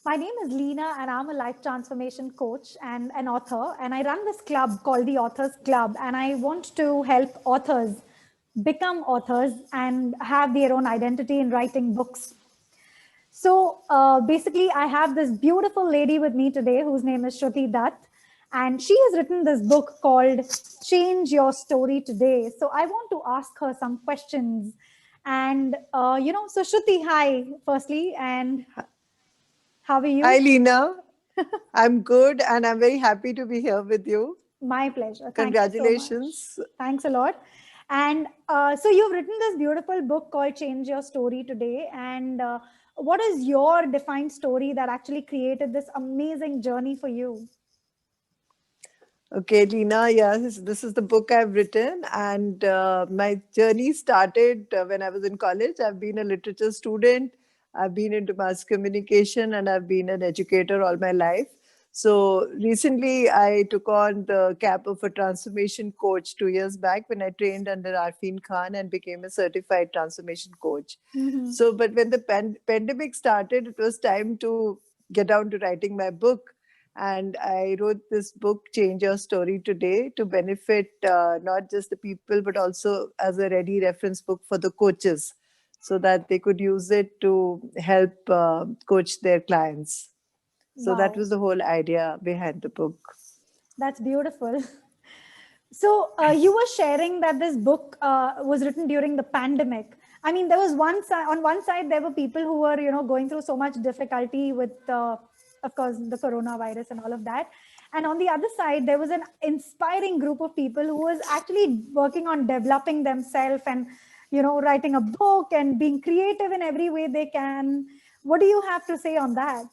My name is Leena, and I'm a life transformation coach and an author. And I run this club called the Authors Club. And I want to help authors become authors and have their own identity in writing books. So basically, I have this beautiful lady with me today whose name is Shruti Dutt. And she has written this book called Change Your Story Today. So I want to ask her some questions. And, so Shruti, hi, firstly. And how are Hi, you? Leena. I'm good and I'm very happy to be here with you. My pleasure. Thank you so much. Congratulations. Thanks a lot. And so you've written this beautiful book called Change Your Story Today. And what is your defined story that actually created this amazing journey for you? Okay, Leena, yes, this is the book I've written, and my journey started when I was in college. I've been a literature student, I've been into mass communication, and I've been an educator all my life. So recently, I took on the cap of a transformation coach 2 years back when I trained under Arfin Khan and became a certified transformation coach. Hmm. So, but when the pandemic started, it was time to get down to writing my book. And I wrote this book, Change Your Story Today, to benefit not just the people, but also as a ready reference book for the coaches so that they could use it to help coach their clients. So that Wow, was the whole idea behind the book. that's beautiful. So you were sharing that this book was written during the pandemic. I mean, there was one side, on one side, there were people who were, going through so much difficulty with, of course, the coronavirus and all of that. And on the other side, there was an inspiring group of people who was actually working on developing themselves and, writing a book and being creative in every way they can. What do you have to say on that?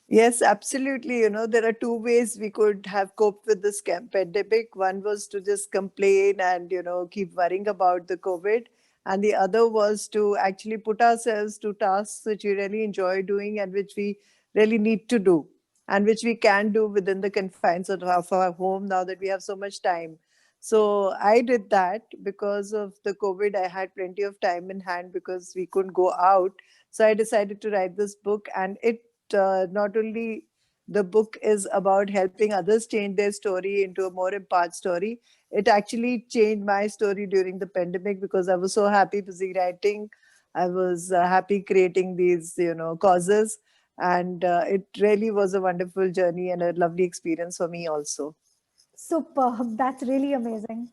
Yes, absolutely. There are two ways we could have coped with this pandemic. One was to just complain and, keep worrying about the COVID. And the other was to actually put ourselves to tasks which we really enjoy doing and which we really need to do and which we can do within the confines of our home now that we have so much time. So I did that because of the COVID. I had plenty of time in hand because we couldn't go out. So I decided to write this book, and it not only the book is about helping others change their story into a more empowered story, it actually changed my story during the pandemic because I was so happy busy writing. I was happy creating these, causes. And it really was a wonderful journey and a lovely experience for me also. Superb. That's really amazing.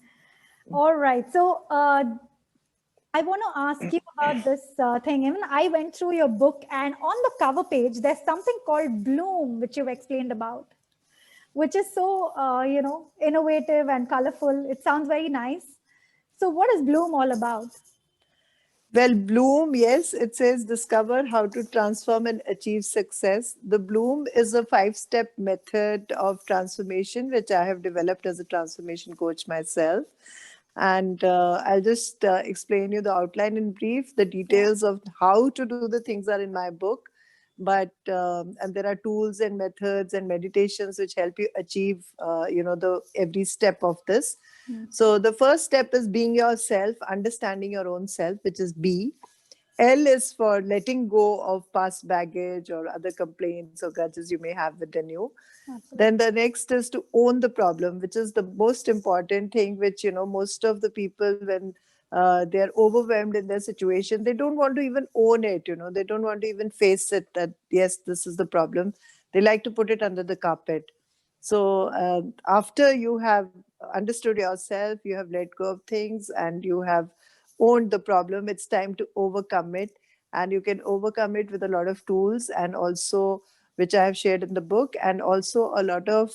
All right. So I want to ask you about this thing. Even I went through your book, and on the cover page, there's something called Bloom, which you've explained about, which is so, innovative and colorful. It sounds very nice. So, what is Bloom all about? Well, Bloom, yes, it says discover how to transform and achieve success. The Bloom is a 5 step method of transformation, which I have developed as a transformation coach myself. And I'll just explain you the outline in brief. The Yeah. details of how to do the things are in my book. But and there are tools and methods and meditations which help you achieve, the every step of this. Hmm. So the first step is being yourself, understanding your own self, which is B. L is for letting go of past baggage or other complaints or grudges you may have within you. Then Absolutely. the next is to own the problem, which is the most important thing, which, most of the people, when they are overwhelmed in their situation, they don't want to even own it, they don't want to even face it that, yes, this is the problem. They like to put it under the carpet. So after you have understood yourself, you have let go of things, and you have owned the problem, it's time to overcome it. And you can overcome it with a lot of tools, and also which I have shared in the book, and also a lot of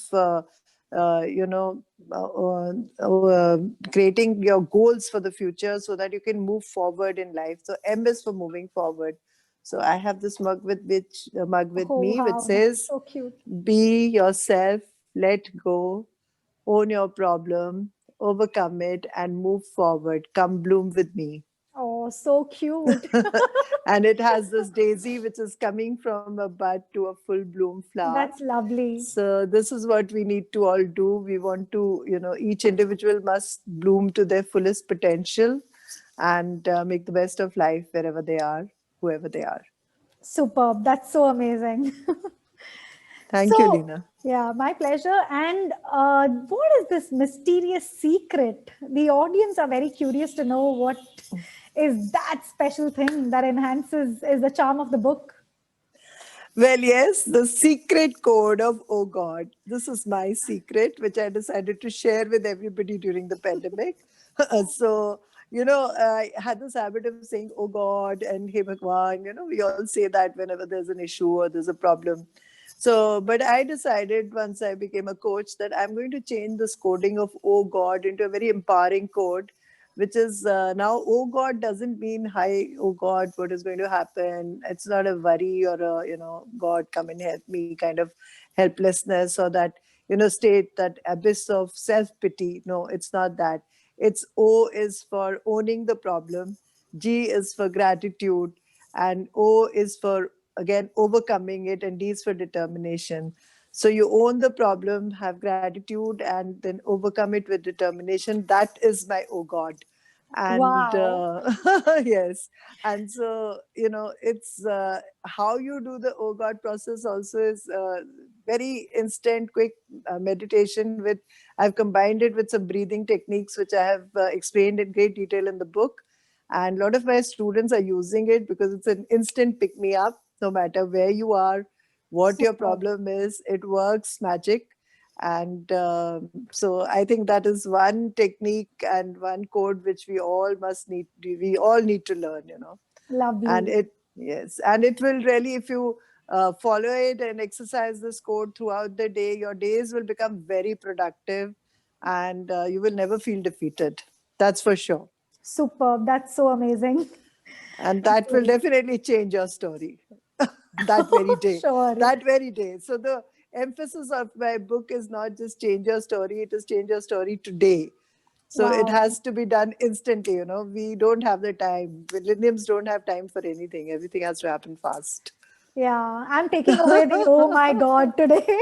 creating your goals for the future so that you can move forward in life. So M is for moving forward. So I have this mug with Oh, me, which wow. That's says, so cute. "Be yourself, let go, own your problem, overcome it, and move forward. Come bloom with me." Oh, so cute. And it has this daisy which is coming from a bud to a full bloom flower. That's lovely. So this is what we need to all do. We want to, each individual must bloom to their fullest potential and make the best of life wherever they are, whoever they are. Superb. That's so amazing. Thank you, So, Leena. yeah, my pleasure. And what is this mysterious secret? The audience are very curious to know what is that special thing that enhances is the charm of the book. Well, yes, the secret code of Oh God. This is my secret, which I decided to share with everybody during the pandemic. So, I had this habit of saying Oh God and Hey Bhagwan. We all say that whenever there's an issue or there's a problem. So, but I decided once I became a coach that I'm going to change this coding of Oh God into a very empowering code, which is now Oh God doesn't mean hi, oh God, what is going to happen. It's not a worry or a, God come and help me kind of helplessness, or that, state, that abyss of self-pity. No, it's not that. It's O is for owning the problem, G is for gratitude, and O is for, again, overcoming it, and D is for determination. So you own the problem, have gratitude, and then overcome it with determination. That is my Oh God. And Wow. yes. And so, it's how you do the Oh God process also is very instant, quick meditation. With I've combined it with some breathing techniques, which I have explained in great detail in the book. And a lot of my students are using it because it's an instant pick me up, no matter where you are, what your Superb. problem is. It works magic. And so I think that is one technique and one code which we all need to learn. And Lovely. yes, and it will really, if you follow it and exercise this code throughout the day, your days will become very productive, and you will never feel defeated. That's for sure. Superb. That's so amazing. And that will Absolutely. definitely change your story that very day. Sure. That very day. So the emphasis of my book is not just change your story, it is change your story today. So it Wow. has to be done instantly. We don't have the time. Millenniums don't have time for anything. Everything has to happen fast. Yeah. I'm taking away the oh my God today.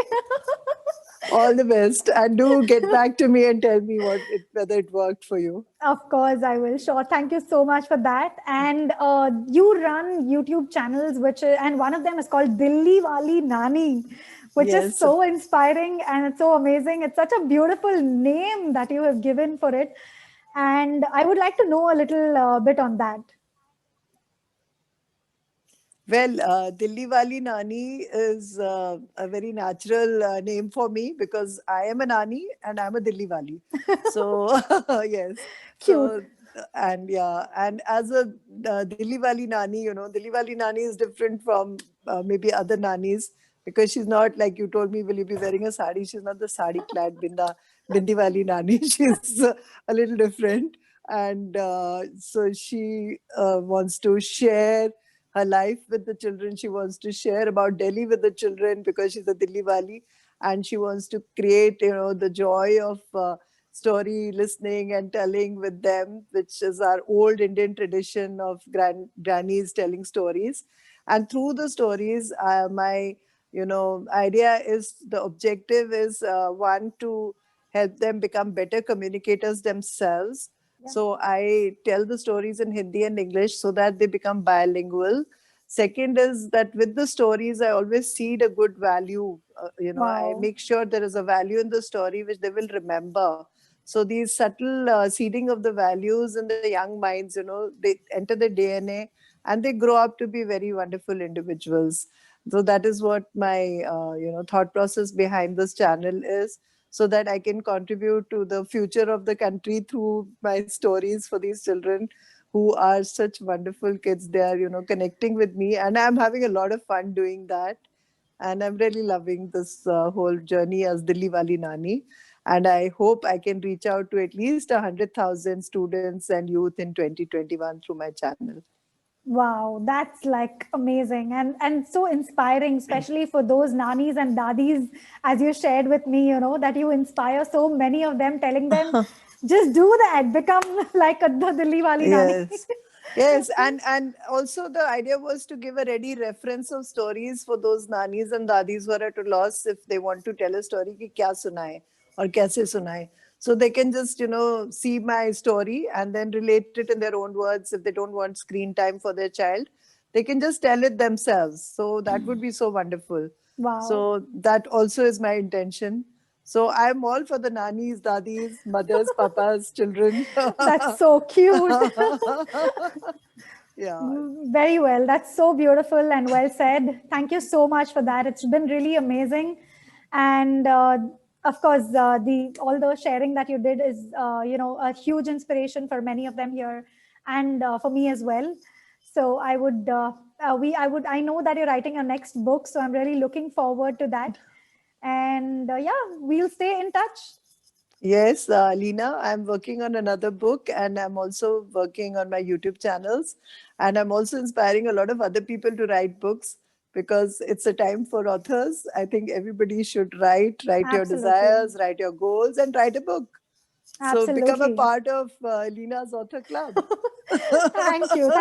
All the best, and do get back to me and tell me whether it worked for you. Of course, I will. Sure. Thank you so much for that. And you run YouTube channels, and one of them is called Dilliwali Nani, which is Yes. so inspiring and it's so amazing. It's such a beautiful name that you have given for it. And I would like to know a little bit on that. Well, Dilliwali Nani is a very natural name for me because I am a Nani and I'm a Dilliwali. So, yes. Cute. So, and yeah, and as a Dilliwali Nani, Dilliwali Nani is different from maybe other Nanis, because she's not like you told me, will you be wearing a sari? She's not the sari clad Bindiwali Nani. She's a little different. And so she wants to share her life with the children. She wants to share about Delhi with the children because she's a Dilli Wali, and she wants to create, the joy of story listening and telling with them, which is our old Indian tradition of grannies telling stories. And through the stories, my idea is, the objective is, one, to help them become better communicators themselves. Yeah. So I tell the stories in Hindi and English so that they become bilingual. Second is that with the stories, I always seed a good value. I Wow. make sure there is a value in the story which they will remember. So these subtle seeding of the values in the young minds, they enter the DNA and they grow up to be very wonderful individuals. So that is what my thought process behind this channel is, so that I can contribute to the future of the country through my stories for these children who are such wonderful kids. They are, connecting with me, and I'm having a lot of fun doing that. And I'm really loving this whole journey as Dilliwali Nani. And I hope I can reach out to at least 100,000 students and youth in 2021 through my channel. Wow, that's like amazing and so inspiring, especially for those nanis and dadis, as you shared with me, that you inspire so many of them, telling them, just do that, become like the Dilli wali nani. Yes. Yes, and also the idea was to give a ready reference of stories for those nanis and dadis who are at a loss if they want to tell a story ki kya sunaye or kaise sunaye. So they can just, see my story and then relate it in their own words. If they don't want screen time for their child, they can just tell it themselves. So that would be so wonderful. Wow. So that also is my intention. So I'm all for the nannies, dadis, mothers, papas, children. That's so cute. Yeah. Very well. That's so beautiful and well said. Thank you so much for that. It's been really amazing, and of course, the all the sharing that you did is, a huge inspiration for many of them here, and for me as well. So I would, I know that you're writing your next book, so I'm really looking forward to that. And yeah, we'll stay in touch. Yes, Leena, I'm working on another book and I'm also working on my YouTube channels. And I'm also inspiring a lot of other people to write books because it's a time for authors. I think everybody should write your Absolutely, desires, write your goals, and write a book. So become a absolutely. part of Leena's author club. Thank you.